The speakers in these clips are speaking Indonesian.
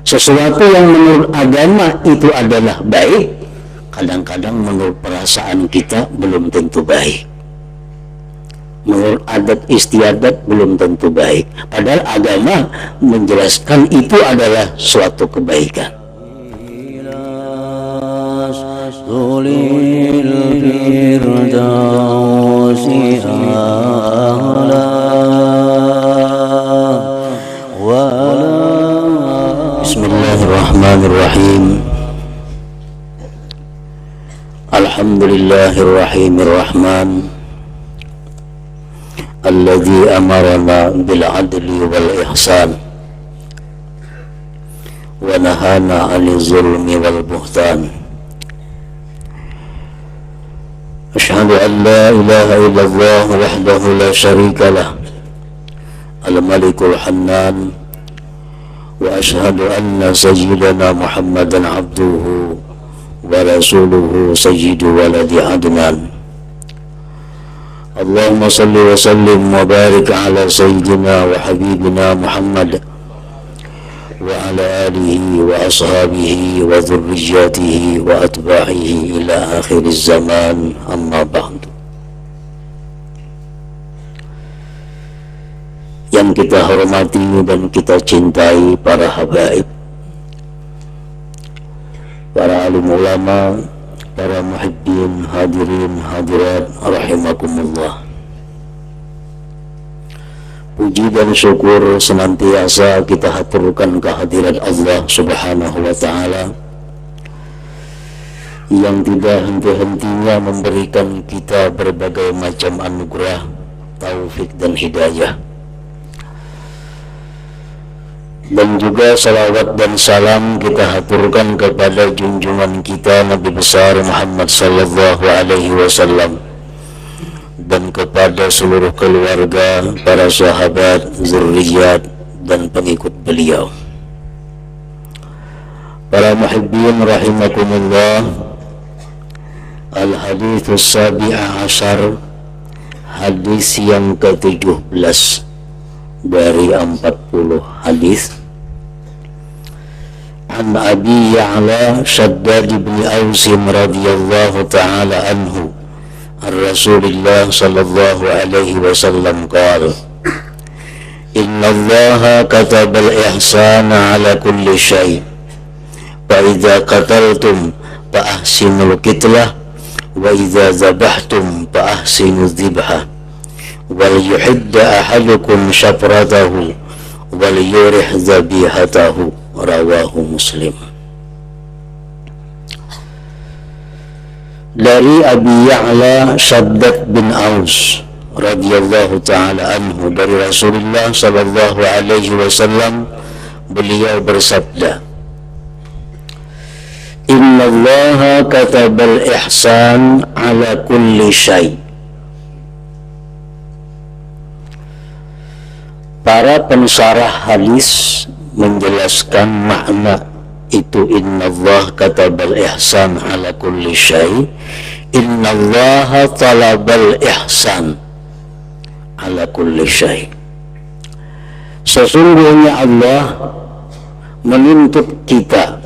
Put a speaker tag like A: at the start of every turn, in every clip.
A: Sesuatu yang menurut agama itu adalah baik, kadang-kadang menurut perasaan kita belum tentu baik. Menurut adat istiadat belum tentu baik. Padahal agama menjelaskan itu adalah suatu kebaikan. Bismillahirrahmanirrahim. Alhamdulillahirrahmanirrahim. Alladzi amarana bil adli wal ihsan wa nahana 'anil zulmi wal buhtan. Asyhadu an la ilaha illallah wahdahu la syarika lah, al-malikul hannan, wa asyhadu anna sayyidana Muhammadan abduhu wa rasuluhu sayyidu waladi adnan. Allahumma salli wa sallim wa barik ala sayyidina wa habibina Muhammad wa ala alihi wa ashabihi wa dhurriyyatihi wa atba'ihi ila akhiriz zaman, amma ba'du. Yang kita hormati dan kita cintai para habaib, para alim ulama, para muhibbin, hadirin, hadirat, rahimakumullah. Puji dan syukur senantiasa kita haturkan kehadirat Allah subhanahu wa ta'ala yang tidak henti-hentinya memberikan kita berbagai macam anugerah, taufik dan hidayah. Dan juga salawat dan salam kita haturkan kepada junjungan kita Nabi besar Muhammad sallallahu alaihi wasallam dan kepada seluruh keluarga, para sahabat, zurriyat dan pengikut beliau. Para muhibbin rahimakumullah, al-hadithus sabi'a asyar, hadis yang ke-17 dari 40 hadis. An Abi Ya'la Shaddad bin Aus radhiyallahu ta'ala anhu an Rasulillah sallallahu alaihi wasallam qala inna Allaha kataba al-ihsana ala kulli syai' fa idza qataltum fa ahsinul qitlah wa idza zabahtum fa ahsinuz dzibha wal yuhidda ahadukum syafratahu wal yurih zabihatahu, rawahu Muslim. Dari Abi Ya'la Shaddad bin Aus radhiyallahu ta'ala anhu, dari Rasulullah sallallahu alaihi wasallam, beliau bersabda, inna Allaha katabal ihsan ala kulli syai'. Para pensyarah hadis menjelaskan makna itu innallah katabal ihsan ala kulli syai'. Innallaha talabal ihsan ala kulli syai'. Sesungguhnya Allah menuntut kita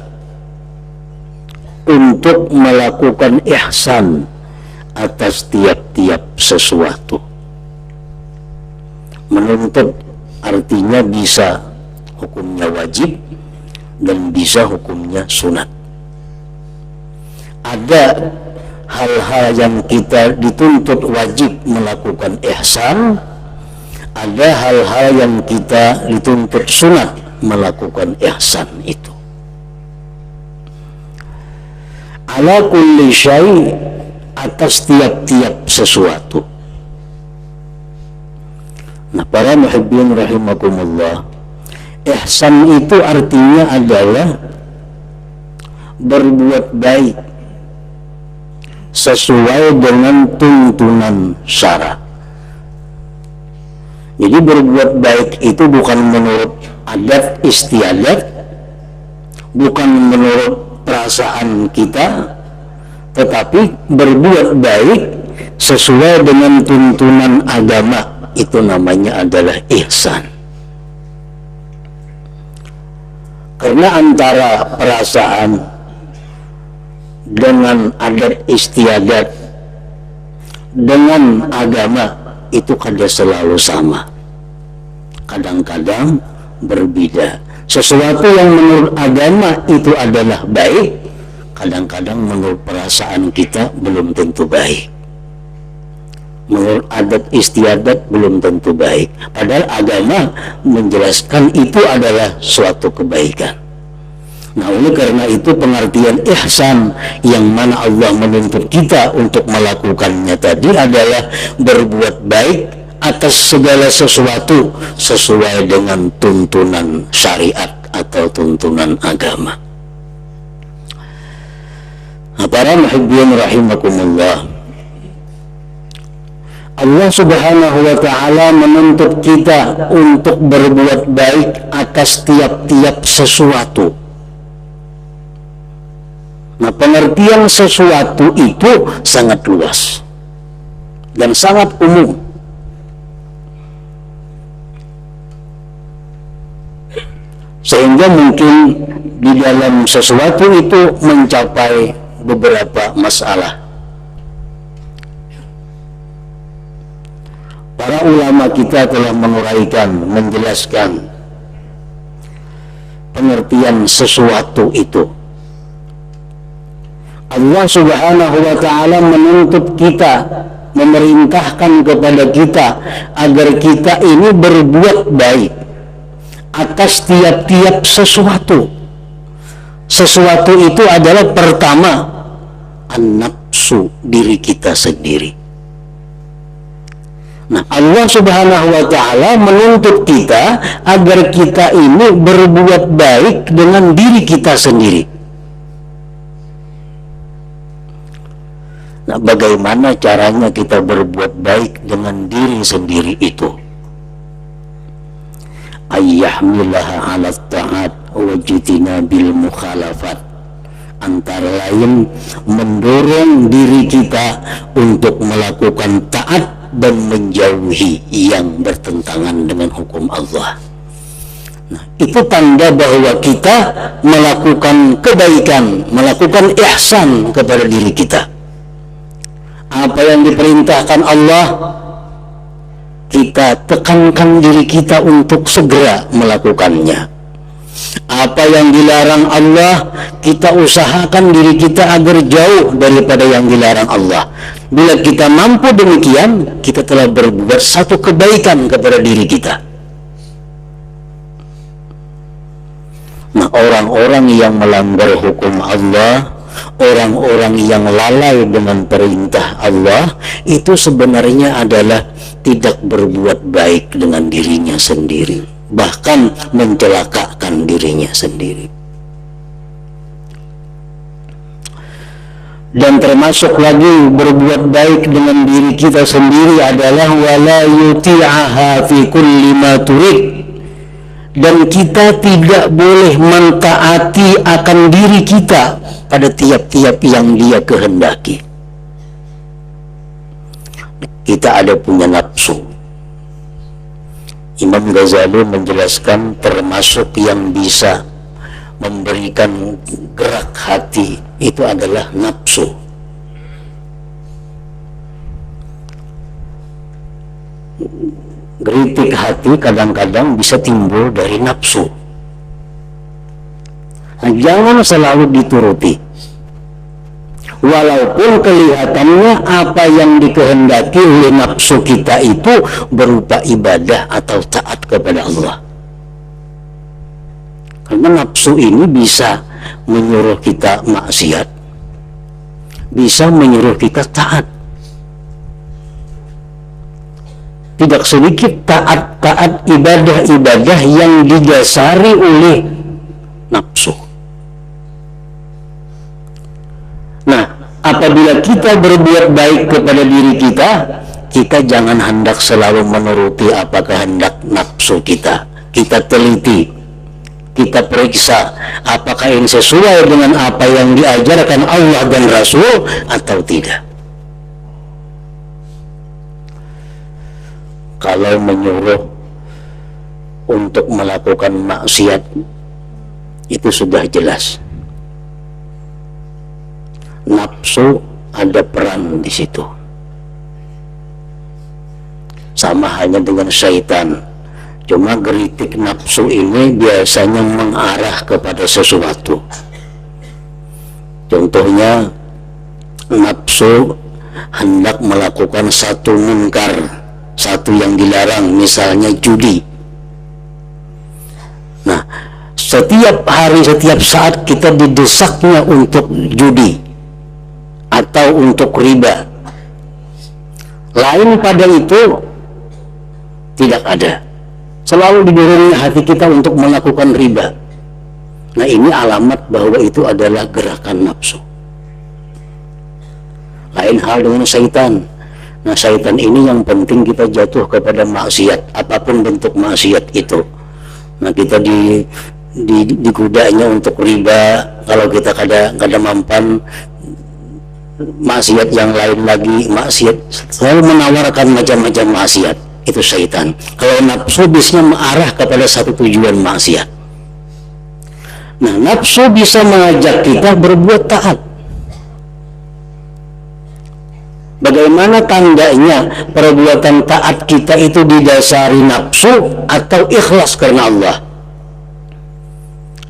A: untuk melakukan ihsan atas tiap-tiap sesuatu. Menuntut artinya bisa hukumnya wajib dan bisa hukumnya sunat. Ada hal-hal yang kita dituntut wajib melakukan ihsan, ada hal-hal yang kita dituntut sunat melakukan ihsan itu. Ala kulli syai', atas tiap-tiap sesuatu. Nah, para muhibbin rahimakumullah, ihsan itu artinya adalah berbuat baik sesuai dengan tuntunan syara. Jadi berbuat baik itu bukan menurut adat istiadat, bukan menurut perasaan kita, tetapi berbuat baik sesuai dengan tuntunan agama. Itu namanya adalah ihsan. Karena antara perasaan dengan adat istiadat dengan agama itu kada selalu sama, kadang-kadang berbeda. Sesuatu yang menurut agama itu adalah baik, kadang-kadang menurut perasaan kita belum tentu baik, menurut adat istiadat belum tentu baik, padahal agama menjelaskan itu adalah suatu kebaikan. Nah, oleh karena itu pengertian ihsan yang mana Allah menuntut kita untuk melakukannya tadi adalah berbuat baik atas segala sesuatu sesuai dengan tuntunan syariat atau tuntunan agama. Para muhibbin rahimakumullah, Allah subhanahu wa ta'ala menuntut kita untuk berbuat baik atas tiap-tiap sesuatu. Nah, pengertian sesuatu itu sangat luas dan sangat umum. Sehingga mungkin di dalam sesuatu itu mencapai beberapa masalah. Para ulama kita telah menguraikan, menjelaskan pengertian sesuatu itu. Allah subhanahu wa ta'ala menuntut kita, memerintahkan kepada kita agar kita ini berbuat baik atas tiap-tiap sesuatu. Sesuatu itu adalah pertama an-nafsu, diri kita sendiri. Nah, Allah subhanahu wa ta'ala menuntut kita agar kita ini berbuat baik dengan diri kita sendiri. Nah, bagaimana caranya kita berbuat baik dengan diri sendiri itu? Ayyahmilaha ala ta'at wajidina bil mukhalafat. Antara lain mendorong diri kita untuk melakukan taat dan menjauhi yang bertentangan dengan hukum Allah. Nah, itu tanda bahwa kita melakukan kebaikan, melakukan ihsan kepada diri kita. Apa yang diperintahkan Allah, kita tekankan diri kita untuk segera melakukannya. Apa yang dilarang Allah, kita usahakan diri kita agar jauh daripada yang dilarang Allah. Bila kita mampu demikian, kita telah berbuat satu kebaikan kepada diri kita. Nah, orang-orang yang melanggar hukum Allah, orang-orang yang lalai dengan perintah Allah, itu sebenarnya adalah tidak berbuat baik dengan dirinya sendiri, bahkan mencelakakan dirinya sendiri. Dan termasuk lagi berbuat baik dengan diri kita sendiri adalah wala yuti'aha fi kulli ma turid. Dan kita tidak boleh mentaati akan diri kita pada tiap-tiap yang dia kehendaki. Kita ada punya nafsu. Imam Ghazali menjelaskan termasuk yang bisa memberikan gerak hati itu adalah nafsu. Geritik hati kadang-kadang bisa timbul dari nafsu. Nah, jangan selalu dituruti. Walaupun kelihatannya apa yang dikehendaki oleh nafsu kita itu berupa ibadah atau taat kepada Allah. Karena nafsu ini bisa menyuruh kita maksiat, bisa menyuruh kita taat. Tidak sedikit taat-taat ibadah-ibadah yang didasari oleh nafsu. Nah, apabila kita berbuat baik kepada diri kita, kita jangan hendak selalu menuruti apa kehendak nafsu kita. Kita teliti, kita periksa apakah ini sesuai dengan apa yang diajarkan Allah dan Rasul atau tidak. Kalau menyuruh untuk melakukan maksiat, itu sudah jelas. Nafsu ada peran di situ. Sama halnya dengan syaitan. Cuma geritik nafsu ini biasanya mengarah kepada sesuatu. Contohnya, nafsu hendak melakukan satu munkar, satu yang dilarang, misalnya judi. Nah, setiap hari, setiap saat kita didesaknya untuk judi atau untuk riba. Lain pada itu tidak ada. Selalu didorongnya hati kita untuk melakukan riba. Nah, ini alamat bahwa itu adalah gerakan nafsu. Lain hal dengan syaitan. Nah, syaitan ini yang penting kita jatuh kepada maksiat, apapun bentuk maksiat itu. Nah, kita digudanya untuk riba, kalau kita kada mampan, maksiat yang lain lagi, maksiat selalu menawarkan macam-macam maksiat. Itu syaitan. Kalau nafsu biasanya mengarah kepada satu tujuan maksiat. Nah, nafsu bisa mengajak kita berbuat taat. Bagaimana tandanya perbuatan taat kita itu didasari nafsu atau ikhlas karena Allah?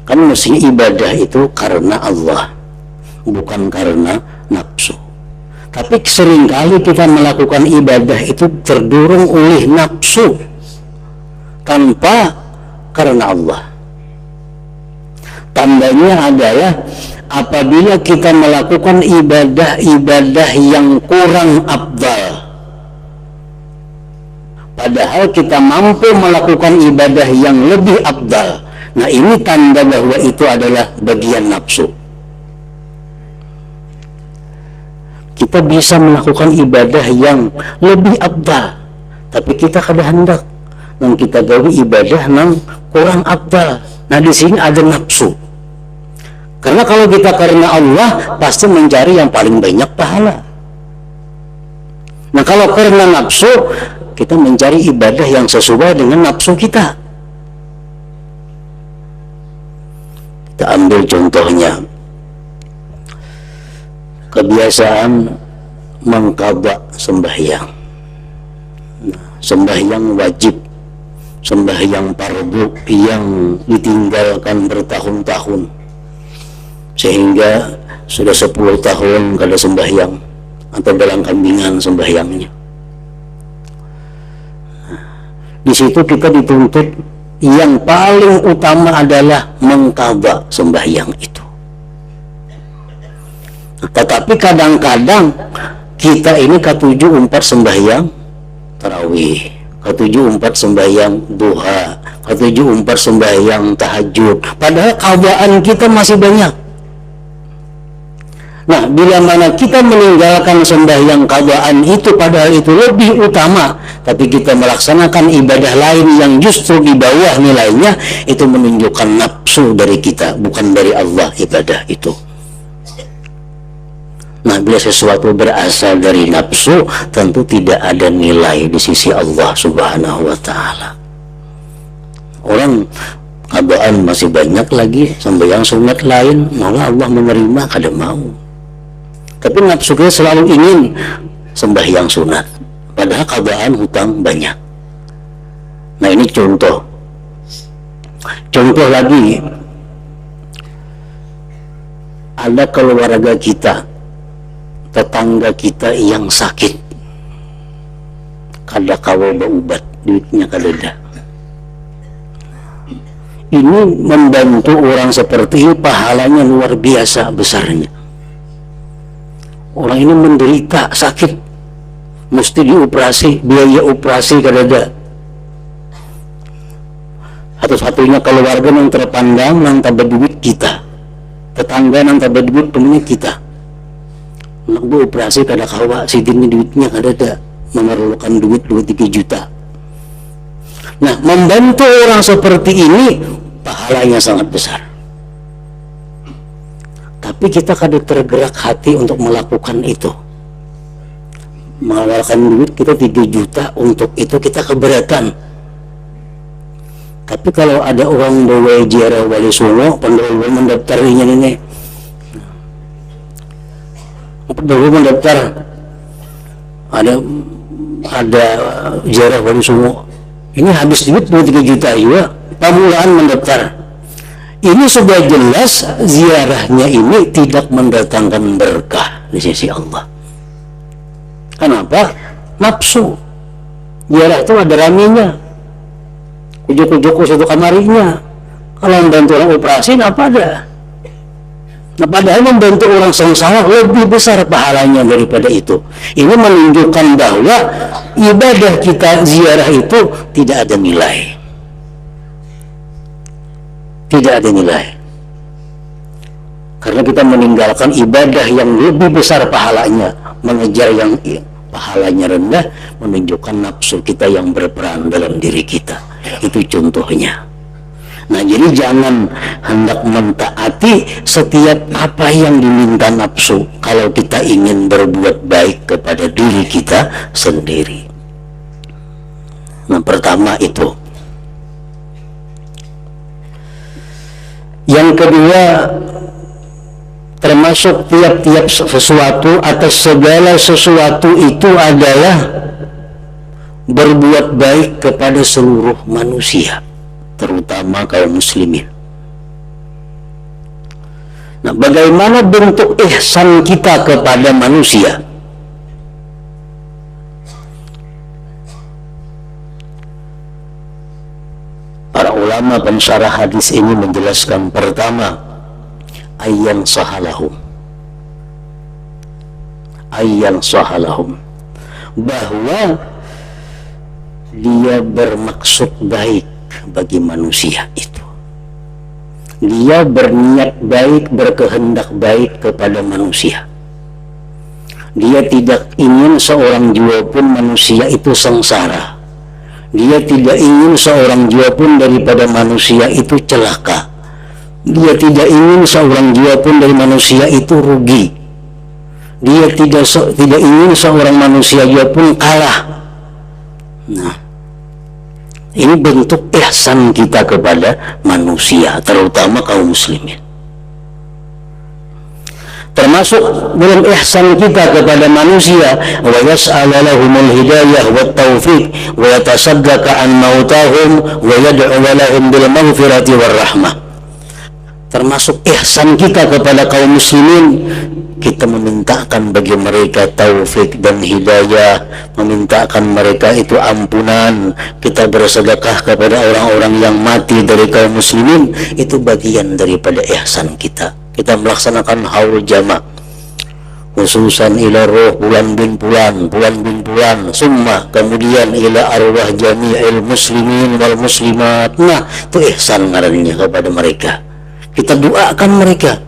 A: Kan mesti ibadah itu karena Allah, bukan karena nafsu. Tapi seringkali kita melakukan ibadah itu terdorong oleh nafsu tanpa karena Allah. Tandanya adalah apabila kita melakukan ibadah-ibadah yang kurang afdal, padahal kita mampu melakukan ibadah yang lebih afdal. Nah, ini tanda bahwa itu adalah bagian nafsu. Kita bisa melakukan ibadah yang lebih afdal, tapi kita kada hendak dan kita gawe ibadah yang kurang afdal. Nah, di sini ada nafsu. Karena kalau kita karena Allah pasti mencari yang paling banyak pahala. Nah, kalau karena nafsu, kita mencari ibadah yang sesuai dengan nafsu kita. Kita ambil contohnya. Kebiasaan mengqadha sembahyang. Sembahyang wajib, sembahyang fardu yang ditinggalkan bertahun-tahun, sehingga sudah 10 tahun kada sembahyang atau dalam kambingan sembahyangnya. Di situ kita dituntut yang paling utama adalah mengqadha sembahyang itu. Tetapi kadang-kadang kita ini ketujuh umpat sembahyang tarawih, ketujuh umpat sembahyang duha, ketujuh umpat sembahyang tahajud, padahal qadaan kita masih banyak. Nah, bila mana kita meninggalkan sembahyang qadaan itu padahal itu lebih utama, tapi kita melaksanakan ibadah lain yang justru di bawah nilainya, itu menunjukkan nafsu dari kita, bukan dari Allah ibadah itu. Nah, bila sesuatu berasal dari nafsu, tentu tidak ada nilai di sisi Allah Subhanahu wa Ta'ala. Orang qadaan masih banyak lagi, sembahyang sunat lain, malah Allah menerima, kada mau. Tapi nafsu kita selalu ingin sembahyang sunat, padahal qadaan hutang banyak. Nah, ini contoh. Contoh lagi, ada keluarga kita, tetangga kita yang sakit, kada kawa berobat, duitnya kada ada. Ini membantu orang seperti ini pahalanya luar biasa besarnya. Orang ini menderita sakit, mesti dioperasi, biaya operasi kada ada. Satu-satunya keluarga yang terpandang yang tambah duit kita, tetangga yang tambah duit temennya kita. Nak operasi kada kawa, sidinnya duitnya kada ada, memerlukan duit 2-3 juta. Nah, membantu orang seperti ini pahalanya sangat besar. Tapi kita kada tergerak hati untuk melakukan itu. Mengeluarkan duit kita 3 juta untuk itu kita keberatan.
B: Tapi kalau ada orang bawa ziarah Wali Songo, pendahulu mendaftarnya ini, pendahulu mendaftar ada ziarah Wali Songo, ini habis duit 23 juta juga, pamulaan mendaftar. Ini sudah jelas ziarahnya ini tidak mendatangkan berkah di sisi Allah. Kenapa? Nafsu. Ziarah itu ada raminya, ujuk-ujuk satu kamarinya. Kalau membantu orang operasi apa ada? Nah, padahal membantu orang sengsara lebih besar pahalanya daripada itu. Ini menunjukkan bahwa ibadah kita ziarah itu tidak ada nilai. Tidak ada nilai. Karena kita meninggalkan ibadah yang lebih besar pahalanya, mengejar yang pahalanya rendah, menunjukkan nafsu kita yang berperan dalam diri kita. Itu contohnya. Nah, jadi jangan hendak mentaati setiap apa yang diminta nafsu kalau kita ingin berbuat baik kepada diri kita sendiri. Nah, pertama itu. Yang kedua, termasuk tiap-tiap sesuatu atas segala sesuatu itu adalah berbuat baik kepada seluruh manusia, terutama kaum muslimin. Nah, bagaimana bentuk ihsan kita kepada manusia? Para ulama pensyarah hadis ini menjelaskan, pertama, ayyan sahalahum, bahwa dia bermaksud baik bagi manusia itu. Dia berniat baik, berkehendak baik kepada manusia. Dia tidak ingin seorang jua pun manusia itu sengsara. Dia tidak ingin seorang jua pun daripada manusia itu celaka. Dia tidak ingin seorang jua pun dari manusia itu rugi. Dia tidak ingin seorang manusia jua pun kalah. Nah, ini bentuk ihsan kita kepada manusia, terutama kaum muslimin. Termasuk dalam ihsan kita kepada manusia, wa yas'ala lahumul hidayah wat taufiq wa yatasaddaqa an mautahum wa yad'u lahum bil maghfirati war rahmah. Termasuk ihsan kita kepada kaum muslimin, kita memintakan bagi mereka taufik dan hidayah, memintakan mereka itu ampunan, kita bersedekah kepada orang-orang yang mati dari kaum muslimin. Itu bagian daripada ihsan kita. Kita melaksanakan haul jama' khususan ila ruh bulan bin bulan, summa kemudian ila arwah jami'il muslimin wal muslimat. Nah, itu ihsan ngarannya kepada mereka. Kita doakan mereka.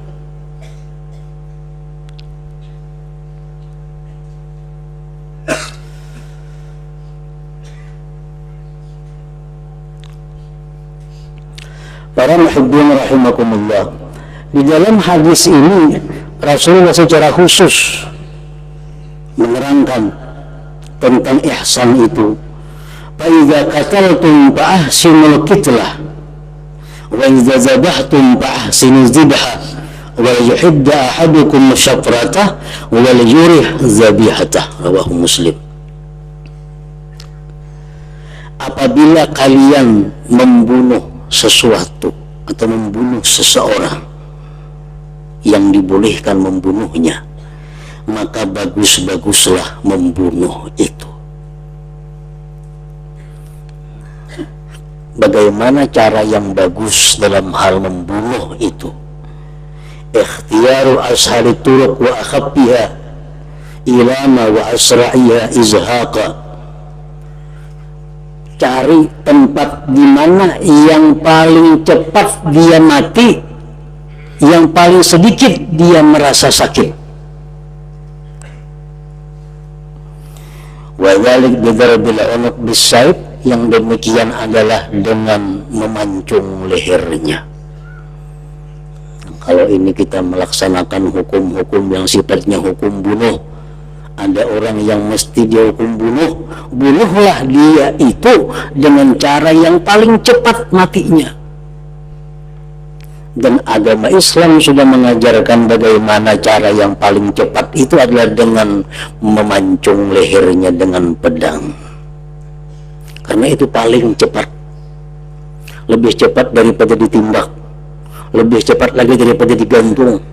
B: Para muhibbin rahimakumullah, di dalam hadis ini Rasulullah secara khusus menerangkan tentang ihsan itu. Fa idza qataltum fa ahsinul qitlah wa idza zabahtum fa ahsinuz zibha wa yuhibbu ahadukum syafratah wa yurih zabihatah. Rawahu Muslim. Apabila kalian membunuh sesuatu atau membunuh seseorang yang dibolehkan membunuhnya, maka bagus-baguslah membunuh itu. Bagaimana cara yang bagus dalam hal membunuh itu? Ikhtiyaru ashari turuq wa akhaffiha ilama wa asra'iha izhaqa. Cari tempat di mana yang paling cepat dia mati, yang paling sedikit dia merasa sakit. Wa dzalik bidarbil unuq bis-sayf, yang demikian adalah dengan memancung lehernya. Kalau ini kita melaksanakan hukum-hukum yang sifatnya hukum bunuh, ada orang yang mesti dihukum bunuh, bunuhlah dia itu dengan cara yang paling cepat matinya. Dan agama Islam sudah mengajarkan bagaimana cara yang paling cepat itu adalah dengan memancung lehernya dengan pedang, karena itu paling cepat, lebih cepat daripada ditimbak, lebih cepat lagi daripada digantung,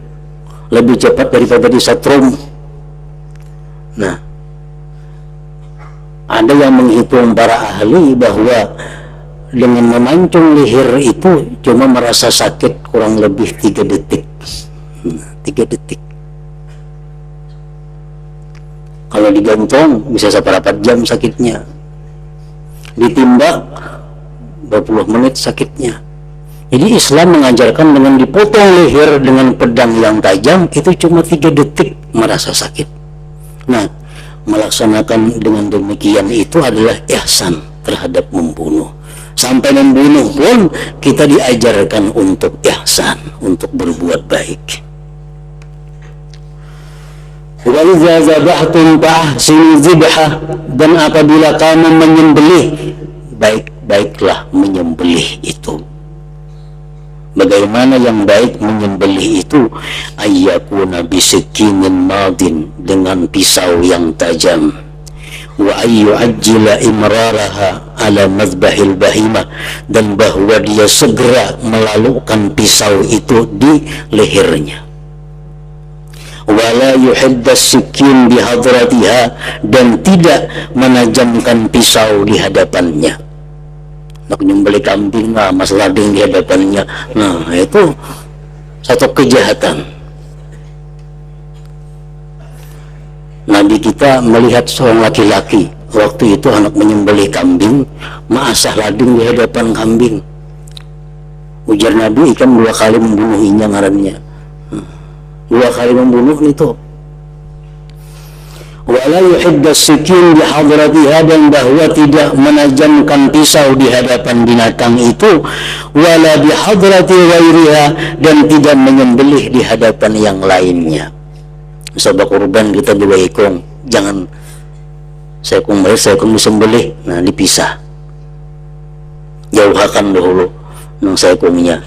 B: lebih cepat daripada disetrum. Nah, ada yang menghitung para ahli bahwa dengan memancung leher itu cuma merasa sakit kurang lebih 3 detik. 3 detik. Kalau digantung bisa seperempat jam sakitnya. Ditimbak berpuluh menit sakitnya. Jadi Islam mengajarkan dengan dipotong leher dengan pedang yang tajam itu cuma 3 detik merasa sakit. Nah, melaksanakan dengan demikian itu adalah ihsan terhadap membunuh. Sampai membunuh pun kita diajarkan untuk ihsan, untuk berbuat baik. Wa idza zabahtum fahsinu dzibha, dan apabila kamu menyembelih, baik-baiklah menyembelih itu. Bagaimana yang baik menyembelih itu? Ayyakuna bisikinin madin, dengan pisau yang tajam. Wa ayyu'ajjila imraraha ala madbahil bahimah, dan bahwa dia segera melalukan pisau itu di lehernya. Wala yuhiddas sikin bihadratiha, dan tidak menajamkan pisau di hadapannya. Nak nyembelih kambing, nah mas lading di hadapannya, nah itu satu kejahatan. Nabi kita melihat seorang laki-laki waktu itu anak menyembelih kambing, maasah lading di hadapan kambing. Ujar Nabi, ikan 2 kali membunuhinya ngarannya, 2 kali membunuh itu. Wala yuhiddas sikin bihadratiha, dan bahwa tidak menajamkan pisau di hadapan binatang itu. Wala bihadrati ghairiha, dan tidak menyembelih di hadapan yang lainnya. Sebab kurban kita 2 ekong, jangan saya ekong disembelih, nah dipisah, jauhakan dahulu nang ekongnya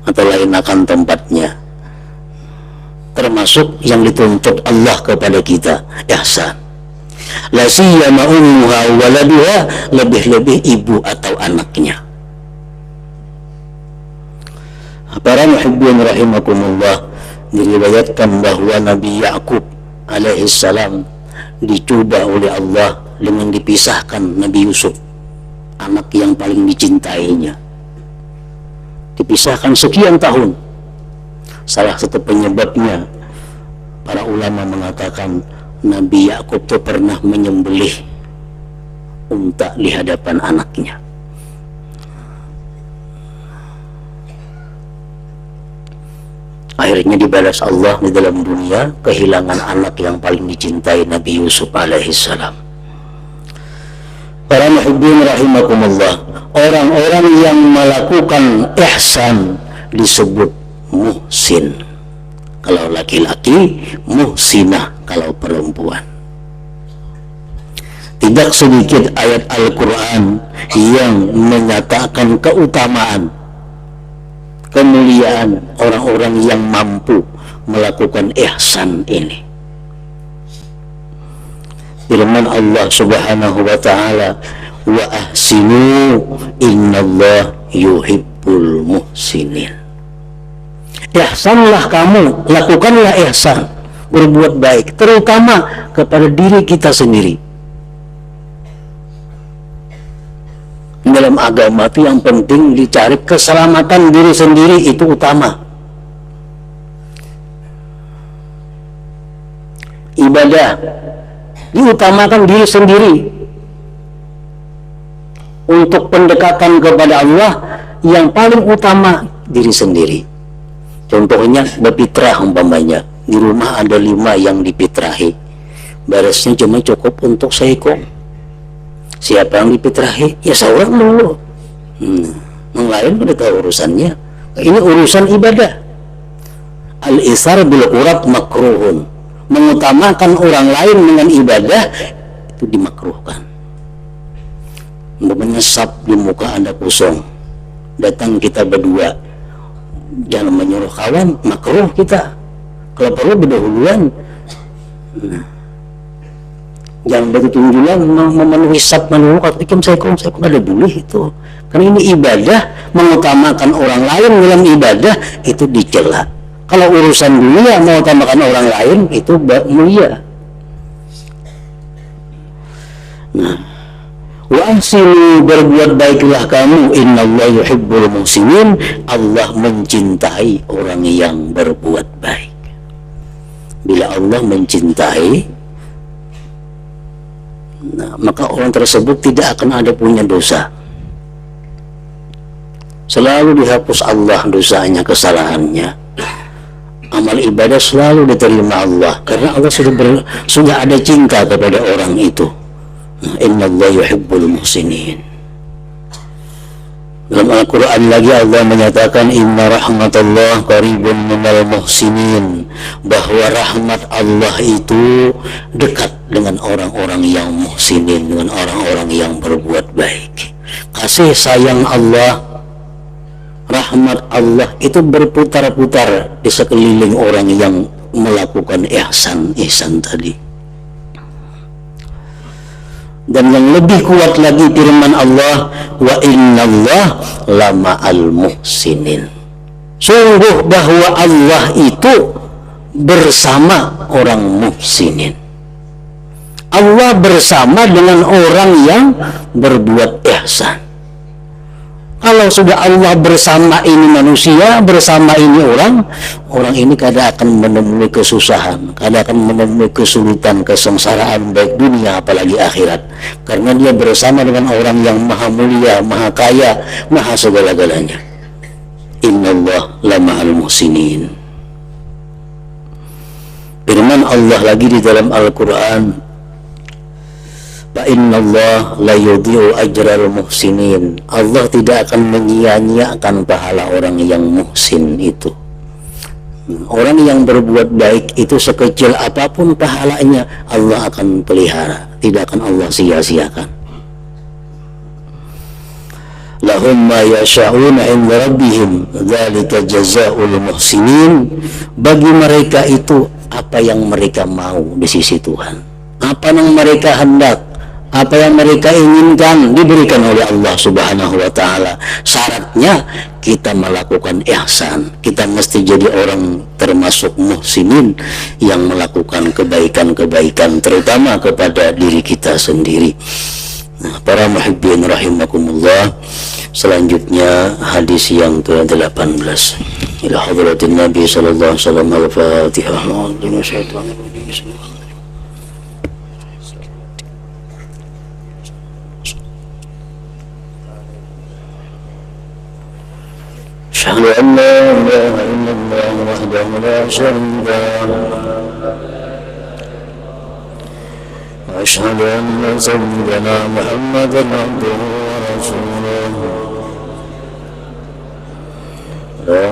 B: atau lain akan tempatnya. Termasuk yang dituntut Allah kepada kita, ihsan. La siyama ummuha waladuha, lebih-lebih ibu atau anaknya. Para muhibbin rahimakumullah, diriwayatkan bahwa Nabi Yakub alaihissalam dicoba oleh Allah dengan dipisahkan Nabi Yusuf, anak yang paling dicintainya. Dipisahkan sekian tahun. Salah satu penyebabnya, para ulama mengatakan Nabi Yakub itu pernah menyembelih unta di hadapan anaknya. Akhirnya dibalas Allah di dalam dunia kehilangan anak yang paling dicintai, Nabi Yusuf alaihissalam. Para muhibbin rahimakumullah, orang-orang yang melakukan ihsan disebut muhsin kalau laki-laki, muhsinah kalau perempuan. Tidak sedikit ayat Al-Quran yang menyatakan keutamaan, kemuliaan orang-orang yang mampu melakukan ihsan ini. Firman Allah Subhanahu wa taala, wa ahsinu innallaha yuhibbul muhsinin. Ihsanlah kamu, lakukanlah ihsan, berbuat baik, terutama kepada diri kita sendiri. Dalam agama itu yang penting dicari keselamatan diri sendiri, itu utama. Ibadah diutamakan diri sendiri. Untuk pendekatan kepada Allah yang paling utama diri sendiri. Contohnya berfitrah umpamanya, di rumah ada 5 yang difitrahi, beresnya cuma cukup untuk seekor. Siapa yang difitrahi? Ya seorang dulu. Yang lain udah tahu urusannya. Ini urusan ibadah. Al-isar bil urat makruhun, mengutamakan orang lain dengan ibadah itu dimakruhkan. Menyesap di muka Anda kosong, datang kita berdua, jangan menyuruh kawan, makruh kita. Kalau perlu berdahuluan. Jangan bertunjulan memenuhi sab menurukat saya kok ada boleh itu, karena ini ibadah, mengutamakan orang lain dalam ibadah itu dicela. Kalau urusan dunia mengutamakan orang lain itu mulia. Nah, wa ahsinu, berbuat baiklah kamu, innallaha yuhibbul muhsinin, Allah mencintai orang yang berbuat baik. Bila Allah mencintai, nah, maka orang tersebut tidak akan ada punya dosa. Selalu dihapus Allah dosanya, kesalahannya. Amal ibadah selalu diterima Allah, karena Allah sudah ada cinta kepada orang itu. Nah, innallaha yuhibbul muhsinin. Dalam Al-Quran lagi Allah menyatakan inna rahmatullah qaribun minal muhsinin, bahwa rahmat Allah itu dekat dengan orang-orang yang muhsinin, dengan orang-orang yang berbuat baik. Kasih sayang Allah, rahmat Allah itu berputar-putar di sekeliling orang yang melakukan ihsan tadi. Dan yang lebih kuat lagi firman Allah, wa innallah lama'al muhsinin, sungguh bahwa Allah itu bersama orang muhsinin. Allah bersama dengan orang yang berbuat ihsan. Kalau sudah Allah bersama ini manusia, bersama ini orang ini kadang akan menemui kesusahan, kadang akan menemui kesulitan, kesengsaraan, baik dunia apalagi akhirat, karena dia bersama dengan orang yang maha mulia, maha kaya, maha segala-galanya. Innallah lama'al muhsinin. Firman Allah lagi di dalam Al-Quran, fa innallaha la yudhi'u ajral muhsinin, Allah tidak akan menyia-nyiakan pahala orang yang muhsin itu. Orang yang berbuat baik itu sekecil apapun pahalanya Allah akan pelihara, tidak akan Allah sia-siakan. Lahum ma yasha'una 'inda rabbihim dzalika jazaa'ul muhsinin, bagi mereka itu apa yang mereka mau di sisi Tuhan, apa yang mereka hendak, apa yang mereka inginkan diberikan oleh Allah Subhanahu wa ta'ala. Syaratnya kita melakukan ihsan, kita mesti jadi orang termasuk muhsinin yang melakukan kebaikan-kebaikan, terutama kepada diri kita sendiri. Nah, para muhibbin rahimakumullah, selanjutnya hadis yang ke-18 ila hadratin Nabi sallallahu alaihi wasallam. Al-Fatihah. أشهد أن لا إله إلا الله وحده لا شريك له وأشهد أن سيدنا محمدا عبده ورسوله لا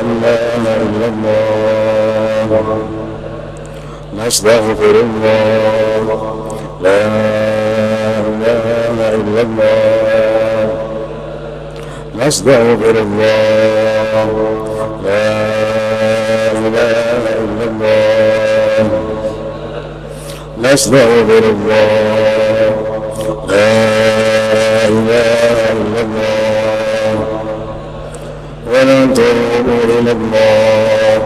B: إله إلا الله نستغفر الله لا إله إلا الله نستغفر الله لا إله إلا الله نستغفر الله لا إله إلا الله ونتوب إلى الله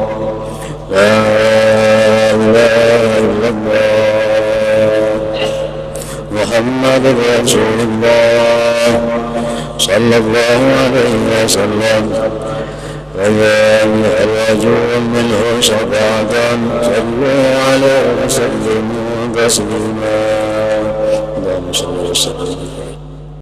B: لا إله إلا الله محمد رسول الله صلى الله عليه وسلم ويا الرجل منه شفاعة صلوا عليه وسلموا تسليما اللهم صل وسلم.